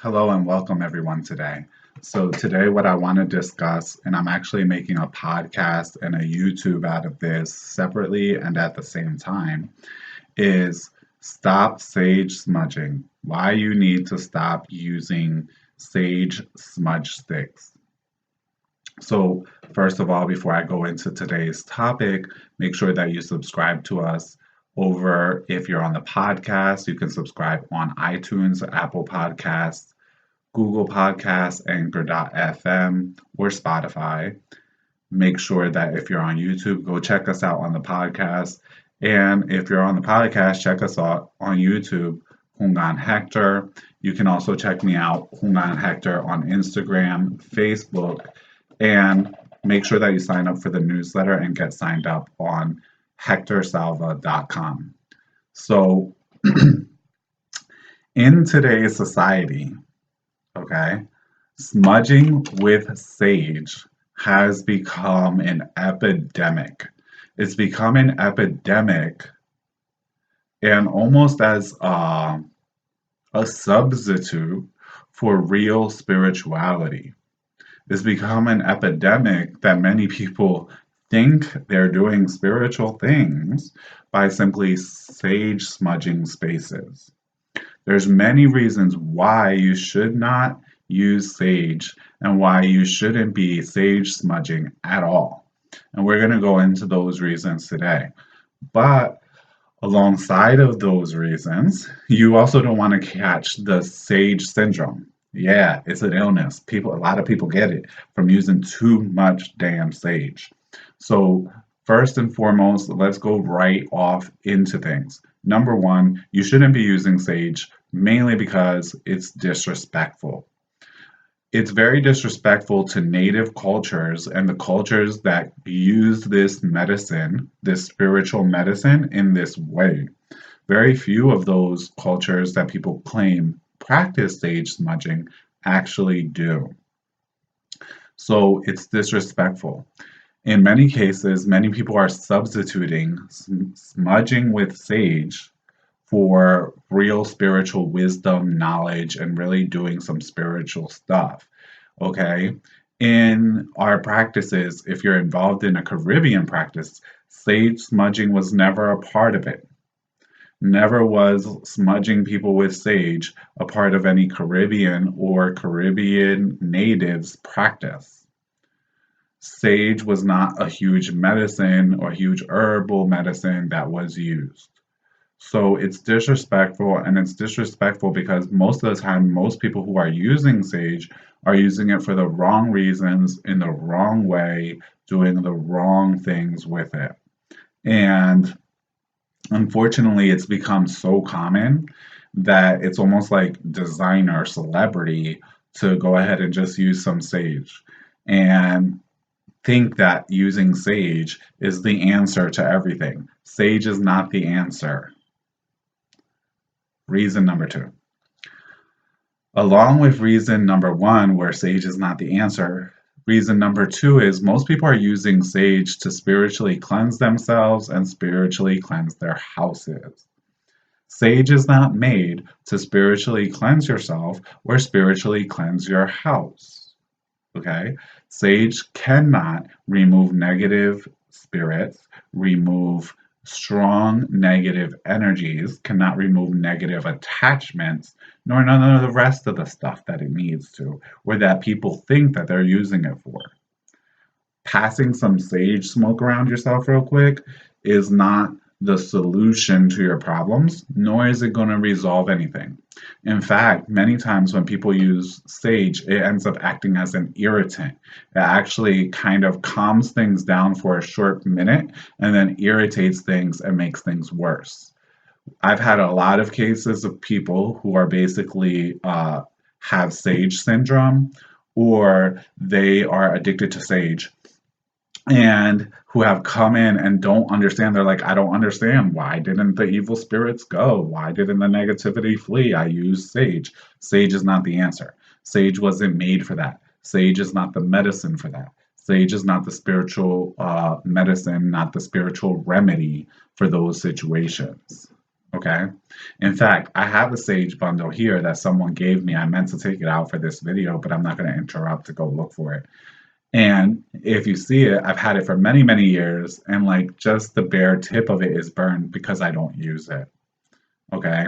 Hello and welcome everyone today. So today what I want to discuss, and I'm actually making a podcast and a YouTube out of this separately and at the same time, is stop sage smudging. Why you need to stop using sage smudge sticks. So first of all, before I go into today's topic, make sure that you subscribe to us over if you're on the podcast, you can subscribe on iTunes, Apple Podcasts, Google Podcasts, Anchor.fm, or Spotify. Make sure that if you're on YouTube, go check us out on the podcast. And if you're on the podcast, check us out on YouTube, Hungan Hector. You can also check me out, Hungan Hector, on Instagram, Facebook, and make sure that you sign up for the newsletter and get signed up on hectorsalva.com. So, in today's society, okay, smudging with sage has become an epidemic. It's become an epidemic and almost as a substitute for real spirituality. It's become an epidemic that many people think they're doing spiritual things by simply sage smudging spaces. There's many reasons why you should not use sage and why you shouldn't be sage smudging at all. And we're going to go into those reasons today. But alongside of those reasons, you also don't want to catch the sage syndrome. Yeah, it's an illness. A lot of people get it from using too much damn sage. So first and foremost, let's go right off into things. Number one, you shouldn't be using sage mainly because it's disrespectful. It's very disrespectful to native cultures and the cultures that use this medicine, this spiritual medicine, in this way. Very few of those cultures that people claim practice sage smudging actually do. So it's disrespectful. In many cases, many people are substituting smudging with sage for real spiritual wisdom, knowledge, and really doing some spiritual stuff. Okay? In our practices, if you're involved in a Caribbean practice, sage smudging was never a part of it. Never was smudging people with sage a part of any Caribbean or Caribbean natives practice. Sage was not a huge medicine or huge herbal medicine that was used. So it's disrespectful, and it's disrespectful because most of the time, most people who are using sage are using it for the wrong reasons, in the wrong way, doing the wrong things with it. And unfortunately, it's become so common that it's almost like designer celebrity to go ahead and just use some sage and think that using sage is the answer to everything. Sage is not the answer. Reason number two. Along with reason number one, where sage is not the answer, reason number two is most people are using sage to spiritually cleanse themselves and spiritually cleanse their houses. Sage is not made to spiritually cleanse yourself or spiritually cleanse your house. Okay? Sage cannot remove negative spirits, remove strong negative energies, cannot remove negative attachments, nor none of the rest of the stuff that it needs to, or that people think that they're using it for. Passing some sage smoke around yourself real quick is not the solution to your problems, nor is it going to resolve anything. In fact, many times when people use sage, it ends up acting as an irritant. It actually kind of calms things down for a short minute and then irritates things and makes things worse. I've had a lot of cases of people who are basically have sage syndrome, or they are addicted to sage and who have come in and don't understand. They're like, I don't understand. Why didn't the evil spirits go? Why didn't the negativity flee? I used sage. Sage is not the answer. Sage wasn't made for that. Sage is not the medicine for that. Sage is not the spiritual medicine, not the spiritual remedy for those situations. Okay. In fact, I have a sage bundle here that someone gave me. I meant to take it out for this video, but I'm not going to interrupt to go look for it. And if you see it, I've had it for many, many years, and like just the bare tip of it is burned because I don't use it. Okay.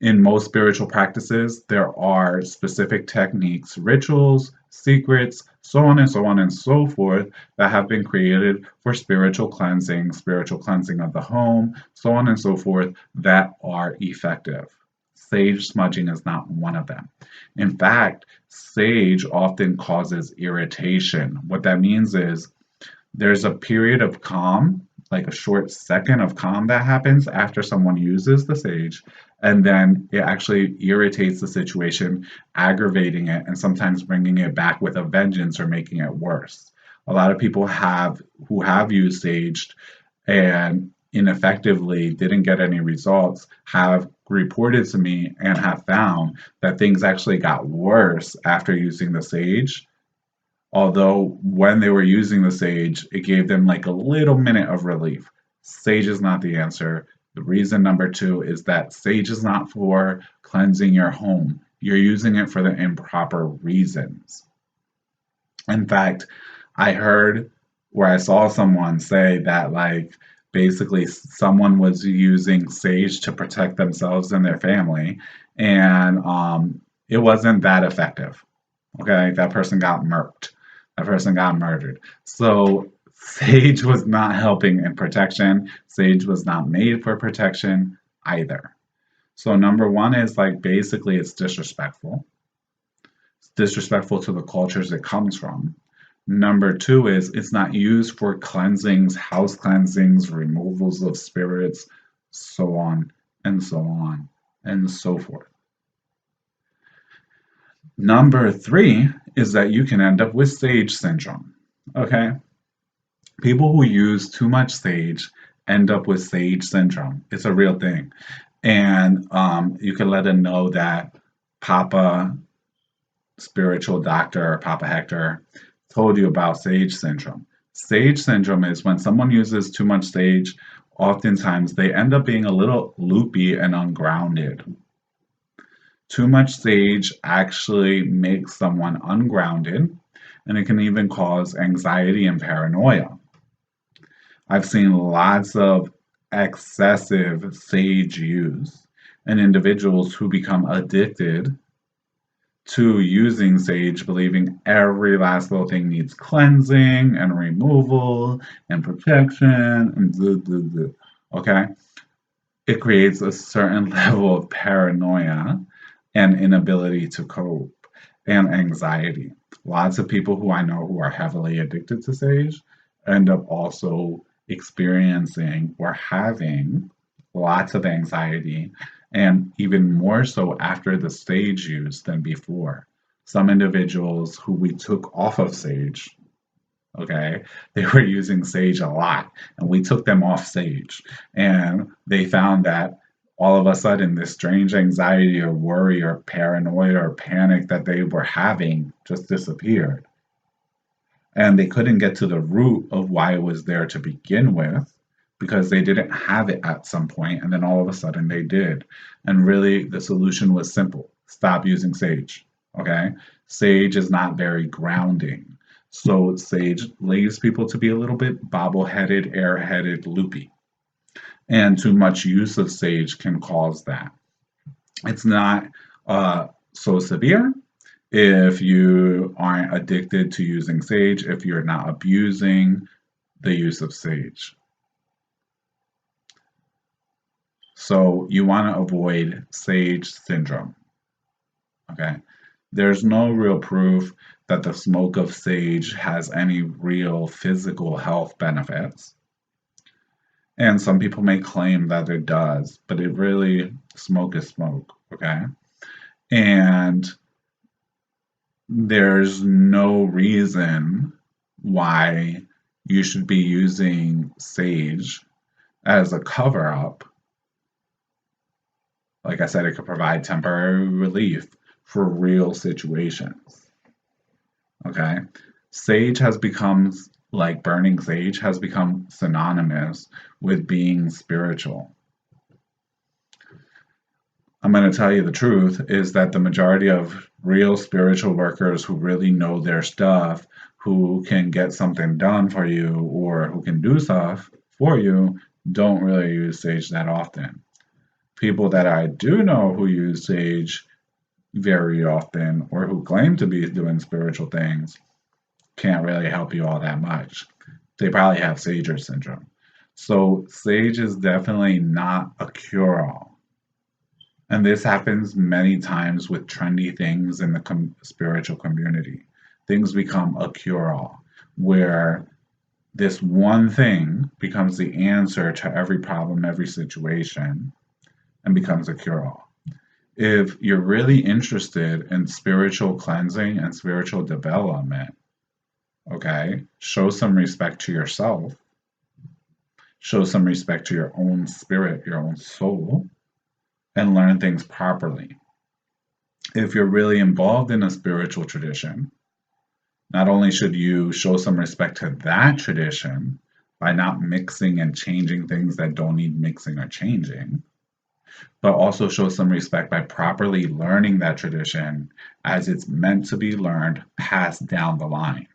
In most spiritual practices, there are specific techniques, rituals, secrets, so on and so on and so forth, that have been created for spiritual cleansing of the home, so on and so forth, that are effective. Sage smudging is not one of them. In fact, sage often causes irritation. What that means is there's a period of calm, like a short second of calm that happens after someone uses the sage, and then it actually irritates the situation, aggravating it, and sometimes bringing it back with a vengeance or making it worse. A lot of people have who have used sage and ineffectively didn't get any results have reported to me and have found that things actually got worse after using the sage, although when they were using the sage, it gave them like a little minute of relief. Sage is not the answer. The reason number two is that sage is not for cleansing your home. You're using it for the improper reasons. In fact, I heard where I saw someone say that, like, basically someone was using sage to protect themselves and their family, and it wasn't that effective. Okay, that person got murked. That person got murdered. So Sage was not helping in protection. Sage was not made for protection either. So number one is like basically it's disrespectful. It's disrespectful to the cultures it comes from. Number two is it's not used for cleansings, house cleansings, removals of spirits, so on and so on and so forth. Number three is that you can end up with sage syndrome. Okay? People who use too much sage end up with sage syndrome. It's a real thing. And you can let them know that Papa Spiritual Doctor or Papa Hector told you about sage syndrome. Sage syndrome is when someone uses too much sage, oftentimes they end up being a little loopy and ungrounded. Too much sage actually makes someone ungrounded, and it can even cause anxiety and paranoia. I've seen lots of excessive sage use and individuals who become addicted to using sage, believing every last little thing needs cleansing and removal and protection and blah, blah, blah. Okay? It creates a certain level of paranoia and inability to cope and anxiety. Lots of people who I know who are heavily addicted to sage end up also experiencing or having lots of anxiety, and even more so after the sage use than before. Some individuals who we took off of sage, okay, they were using sage a lot, and we took them off sage, and they found that all of a sudden this strange anxiety or worry or paranoia or panic that they were having just disappeared, and they couldn't get to the root of why it was there to begin with because they didn't have it at some point, and then all of a sudden they did. And really the solution was simple: stop using sage. Okay, sage is not very grounding, so sage leads people to be a little bit bobble-headed, airheaded, loopy, and too much use of sage can cause that. It's not so severe if you aren't addicted to using sage, if you're not abusing the use of sage. So you want to avoid sage syndrome. Okay. There's no real proof that the smoke of sage has any real physical health benefits. And some people may claim that it does, but it really, smoke is smoke. Okay. And there's no reason why you should be using sage as a cover up. Like I said, it could provide temporary relief for real situations. Okay. Sage has become, like burning sage has become synonymous with being spiritual. I'm going to tell you the truth is that the majority of real spiritual workers who really know their stuff, who can get something done for you or who can do stuff for you, don't really use sage that often. People that I do know who use sage very often or who claim to be doing spiritual things can't really help you all that much. They probably have Sager syndrome. So, sage is definitely not a cure all. And this happens many times with trendy things in the spiritual community. Things become a cure all, where this one thing becomes the answer to every problem, every situation, and becomes a cure all. If you're really interested in spiritual cleansing and spiritual development, okay, show some respect to yourself, show some respect to your own spirit, your own soul, and learn things properly. If you're really involved in a spiritual tradition, not only should you show some respect to that tradition by not mixing and changing things that don't need mixing or changing, but also show some respect by properly learning that tradition as it's meant to be learned, passed down the line.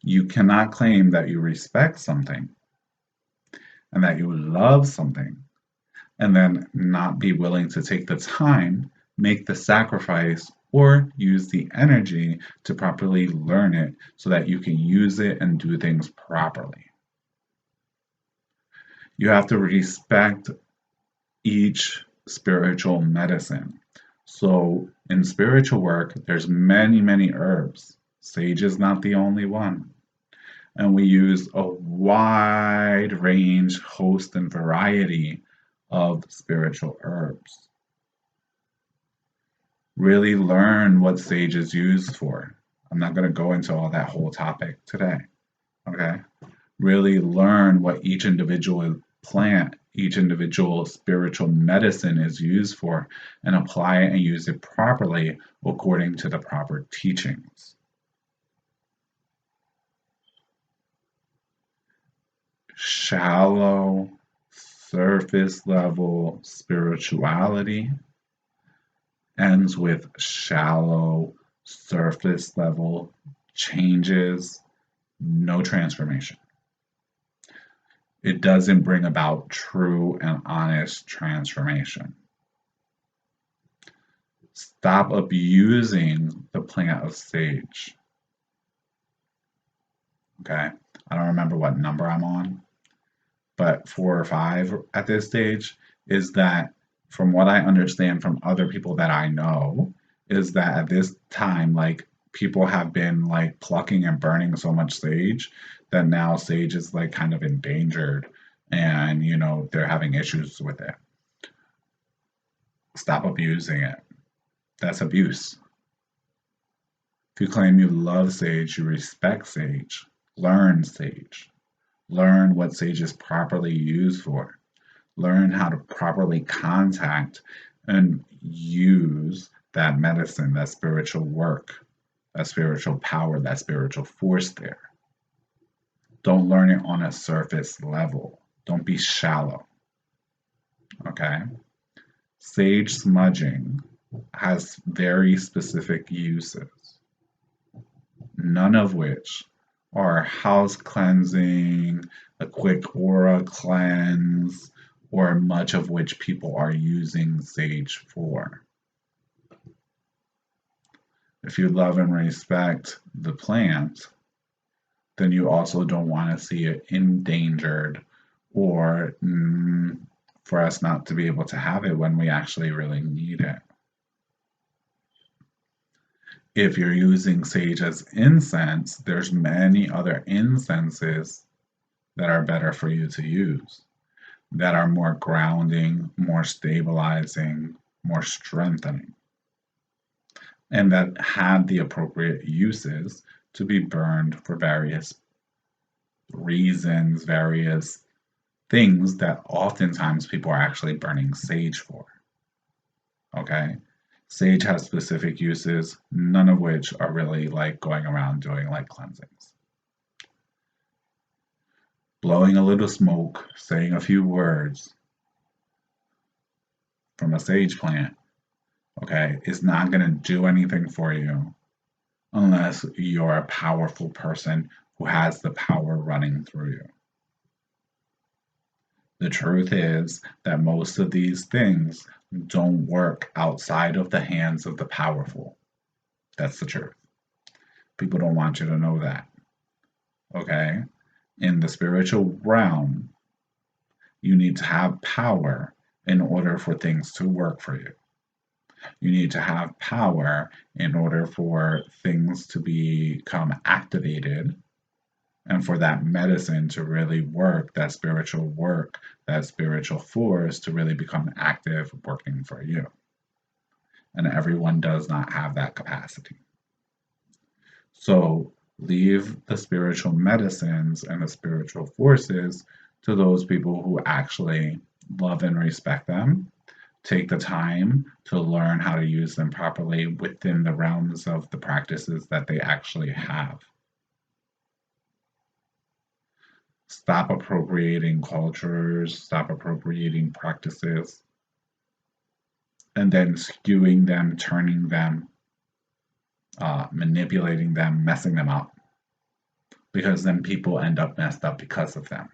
You cannot claim that you respect something and that you love something and then not be willing to take the time, make the sacrifice, or use the energy to properly learn it so that you can use it and do things properly. You have to respect each spiritual medicine. So in spiritual work, there's many, many herbs. Sage is not the only one. And we use a wide range, host, and variety of spiritual herbs. Really learn what sage is used for. I'm not going to go into all that whole topic today. Okay? Really learn what each individual plant, each individual spiritual medicine is used for, and apply it and use it properly according to the proper teachings. Shallow, surface level spirituality ends with shallow, surface level changes, no transformation. It doesn't bring about true and honest transformation. Stop abusing the plant of sage. Okay, I don't remember what number I'm on, but 4 or 5 at this stage is that, from what I understand from other people that I know, is that at this time, like, people have been like plucking and burning so much sage that now sage is like kind of endangered and they're having issues with it. Stop abusing it. That's abuse. If you claim you love sage, you respect sage, learn sage. Learn what sage is properly used for. Learn how to properly contact and use that medicine, that spiritual work, that spiritual power, that spiritual force there. Don't learn it on a surface level. Don't be shallow. Okay? Sage smudging has very specific uses, none of which are house cleansing, a quick aura cleanse, or much of which people are using sage for. If you love and respect the plant, then you also don't want to see it endangered or for us not to be able to have it when we actually really need it. If you're using sage as incense, there's many other incenses that are better for you to use, that are more grounding, more stabilizing, more strengthening, and that have the appropriate uses to be burned for various reasons, various things that oftentimes people are actually burning sage for. Okay? Sage has specific uses, none of which are really like going around doing like cleansings. Blowing a little smoke, saying a few words from a sage plant, okay, is not going to do anything for you unless you're a powerful person who has the power running through you. The truth is that most of these things don't work outside of the hands of the powerful. That's the truth. People don't want you to know that. Okay? In the spiritual realm, you need to have power in order for things to work for you. You need to have power in order for things to become activated and for that medicine to really work, that spiritual work, that spiritual force to really become active working for you. And everyone does not have that capacity. So leave the spiritual medicines and the spiritual forces to those people who actually love and respect them. Take the time to learn how to use them properly within the realms of the practices that they actually have. Stop appropriating cultures, stop appropriating practices, and then skewing them, turning them, manipulating them, messing them up. Because then people end up messed up because of them.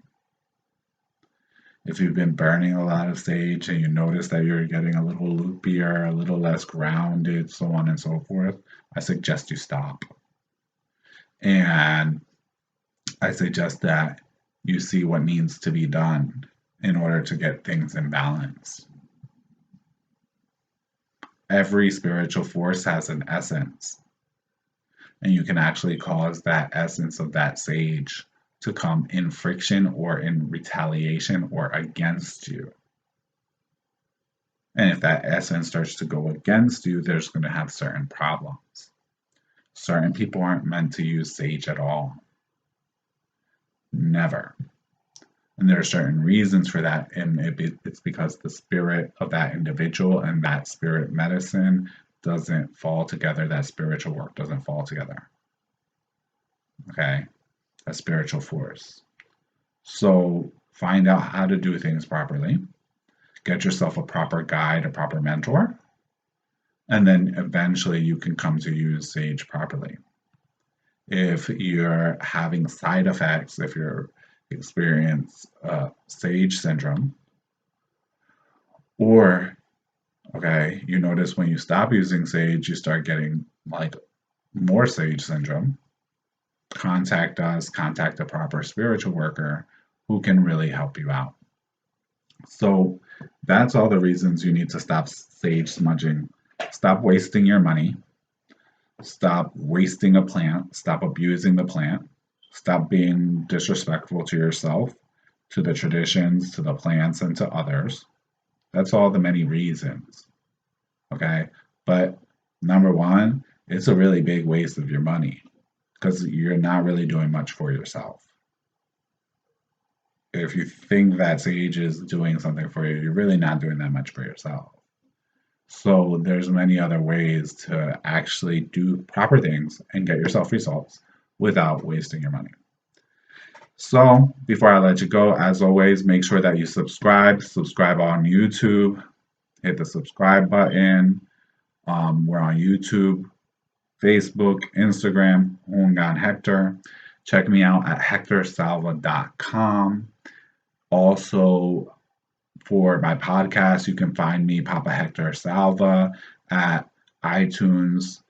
If you've been burning a lot of sage and you notice that you're getting a little loopier, a little less grounded, so on and so forth, I suggest you stop. And I suggest that you see what needs to be done in order to get things in balance. Every spiritual force has an essence, and you can actually cause that essence of that sage to come in friction or in retaliation or against you. And if that essence starts to go against you, there's going to have certain problems. Certain people aren't meant to use sage at all. Never. And there are certain reasons for that, and it's because the spirit of that individual and that spirit medicine doesn't fall together, that spiritual work doesn't fall together. Okay? A spiritual force. So find out how to do things properly. Get yourself a proper guide, a proper mentor, and then eventually you can come to use sage properly. If you're having side effects, if you're experience sage syndrome, or okay, you notice when you stop using sage, you start getting like more sage syndrome, contact us, contact a proper spiritual worker who can really help you out. So that's all the reasons you need to stop sage smudging. Stop wasting your money. Stop wasting a plant. Stop abusing the plant. Stop being disrespectful to yourself, to the traditions, to the plants, and to others. That's all the many reasons. Okay? But number one, it's a really big waste of your money because you're not really doing much for yourself. If you think that sage is doing something for you, you're really not doing that much for yourself. So there's many other ways to actually do proper things and get yourself results without wasting your money. So before I let you go, as always, make sure that you subscribe. Subscribe on YouTube. Hit the subscribe button. We're on YouTube, Facebook, Instagram, Hongan Hector. Check me out at hectorsalva.com. Also, for my podcast, you can find me, Papa Hector Salva, at iTunes,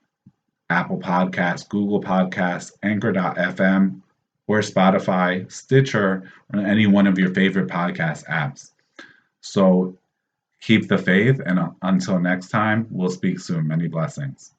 Apple Podcasts, Google Podcasts, Anchor.fm, or Spotify, Stitcher, or any one of your favorite podcast apps. So keep the faith, and until next time, we'll speak soon. Many blessings.